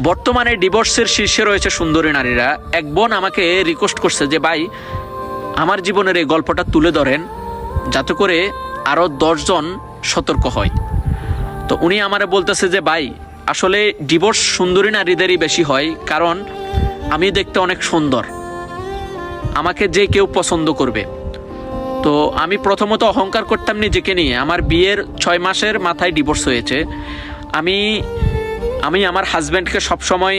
বর্তমানে ডিভোর্সের শীর্ষে রয়েছে সুন্দরী নারীরা। এক বোন আমাকে রিকোয়েস্ট করছে যে ভাই আমার জীবনের এই গল্পটা তুলে ধরেন, যাতে করে আরও 10 জন সতর্ক হয়। তো উনি আমারে বলতেছে যে ভাই আসলে ডিভোর্স সুন্দরী নারীদেরই বেশি হয়, কারণ আমি দেখতে অনেক সুন্দর, আমাকে যে কেউ পছন্দ করবে। তো আমি প্রথমত অহংকার করতাম নিজেকে নিয়ে। আমার বিয়ের 6 মাসের মাথায় ডিভোর্স হয়েছে। আমি আমার হাজব্যান্ডকে সবসময়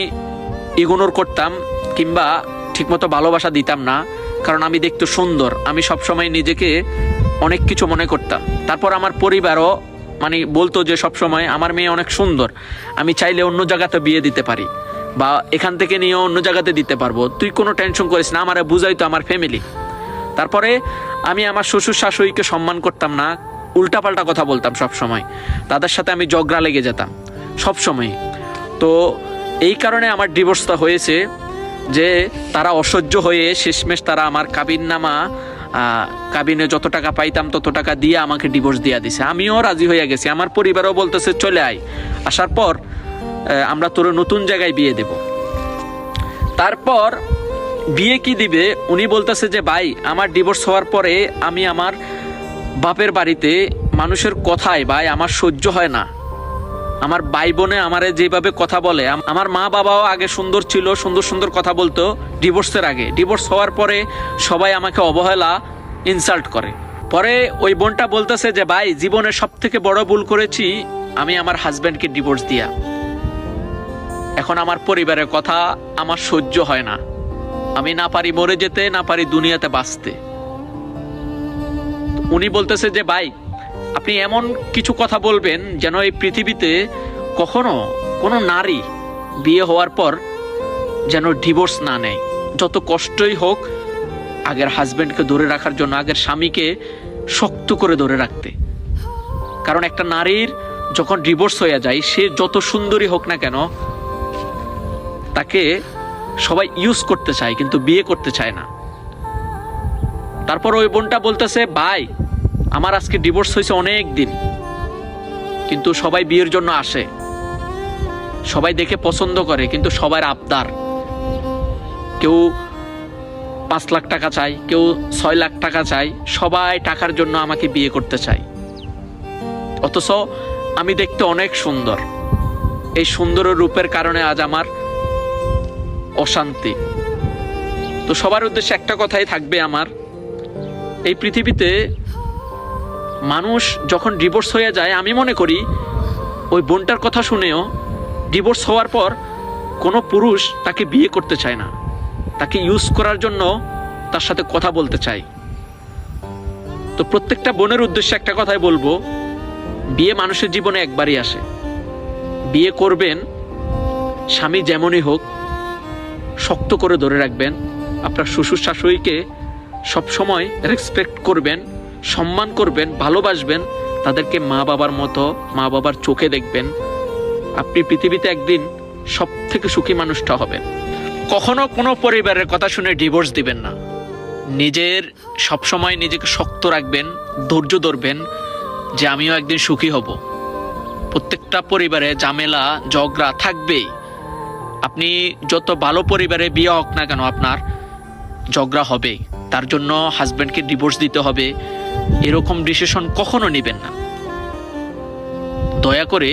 ইগনোর করতাম, কিংবা ঠিকমতো ভালোবাসা দিতাম না, কারণ আমি দেখতে সুন্দর। আমি সবসময় নিজেকে অনেক কিছু মনে করতাম। তারপর আমার পরিবারও বলতো যে সবসময় আমার মেয়ে অনেক সুন্দর, আমি চাইলে অন্য জায়গাতে বিয়ে দিতে পারি, বা এখান থেকে নিয়ে অন্য জায়গাতে দিতে পারবো, তুই কোনো টেনশন করিস না। আমারে বুঝাইতো আমার ফ্যামিলি। তারপরে আমি আমার শ্বশুর শাশুড়িকে সম্মান করতাম না, উল্টাপাল্টা কথা বলতাম সব সময়। তাদের সাথে আমি ঝগড়া লেগে যেতাম সব সময়। তো এই কারণে আমার ডিভোর্সটা হয়েছে, যে তারা অসহ্য হয়ে শেষমেশ তারা আমার কাবিনে যত টাকা পাইতাম তত টাকা দিয়ে আমাকে ডিভোর্স দিয়ে দিছে। আমিও রাজি হয়ে গেছি, আমার পরিবারও বলতেছে চলে আয়, আসার পর আমরা তোর নতুন জায়গায় বিয়ে দেব। তারপর বিয়ে কি দিবে, উনি বলতেছে যে ভাই আমার ডিভোর্স হওয়ার পরে আমি আমার বাপের বাড়িতে মানুষের কথায় ভাই আমার সহ্য হয় না। আমার ভাই বোনে আমারে যেভাবে কথা বলে, আমার মা বাবাও আগে সুন্দর ছিল, সুন্দর সুন্দর কথা বলতো ডিভোর্সের আগে। ডিভোর্স হওয়ার পরে সবাই আমাকে অবহেলা, ইনসাল্ট করে। পরে ওই বোনটা বলতেছে যে ভাই জীবনে সব থেকে বড় ভুল করেছি আমি আমার হাজব্যান্ডকে ডিভোর্স দিয়া। এখন আমার পরিবারের কথা আমার সহ্য হয় না, আমি না পারি মরে যেতে, না পারি দুনিয়াতে বাঁচতে। উনি বলতেছে যে ভাই আপনি এমন কিছু কথা বলবেন যেন এই পৃথিবীতে কখনো কোনো নারী বিয়ে হওয়ার পর যেন ডিভোর্স না নেয়। যত কষ্টই হোক আগের হাজব্যান্ডকে ধরে রাখার জন্য, আগের স্বামীকে শক্ত করে ধরে রাখতে। কারণ একটা নারীর যখন ডিভোর্স হয়ে যায়, সে যত সুন্দরী হোক না কেন, তাকে সবাই ইউজ করতে চায় কিন্তু বিয়ে করতে চায় না। তারপর ওই বোনটা বলতেছে ভাই আমার আজকে ডিভোর্স হয়েছে অনেক দিন, কিন্তু সবাই বিয়ের জন্য আসে, সবাই দেখে পছন্দ করে, কিন্তু সবার আবদার, কেউ 5 লাখ টাকা চাই, কেউ 6 লাখ টাকা চাই, সবাই টাকার জন্য আমাকে বিয়ে করতে চায়। অথচ আমি দেখতে অনেক সুন্দর। এই সুন্দর রূপের কারণে আজ আমার অশান্তি। তো সবার উদ্দেশ্যে একটা কথাই থাকবে আমার, এই পৃথিবীতে মানুষ যখন ডিভোর্স হয়ে যায়, আমি মনে করি ওই বোনটার কথা শুনেও ডিভোর্স হওয়ার পর কোনো পুরুষ তাকে বিয়ে করতে চায় না, তাকে ইউজ করার জন্য তার সাথে কথা বলতে চায়। তো প্রত্যেকটা বোনের উদ্দেশ্যে একটা কথাই বলবো, বিয়ে মানুষের জীবনে একবারই আসে। বিয়ে করবেন, স্বামী যেমনই হোক শক্ত করে ধরে রাখবেন। আপনার শ্বশুর শাশুড়িকে সবসময় রেসপেক্ট করবেন, সম্মান করবেন, ভালোবাসবেন, তাদেরকে মা বাবার মতো, মা বাবার চোখে দেখবেন। আপনি পৃথিবীতে একদিন সব থেকে সুখী মানুষটা হবেন। কখনো কোনো পরিবারের কথা শুনে ডিভোর্স দিবেন না। সবসময় নিজেকে শক্ত রাখবেন, ধৈর্য ধরবেন যে আমিও একদিন সুখী হব। প্রত্যেকটা পরিবারে ঝামেলা ঝগড়া থাকবেই। আপনি যত ভালো পরিবারে বিয়ে হোক না কেন, আপনার ঝগড়া হবে। তার জন্য হাজব্যান্ডকে ডিভোর্স দিতে হবে এরকম ডিসিশন কখনো নেবেন না। দয়া করে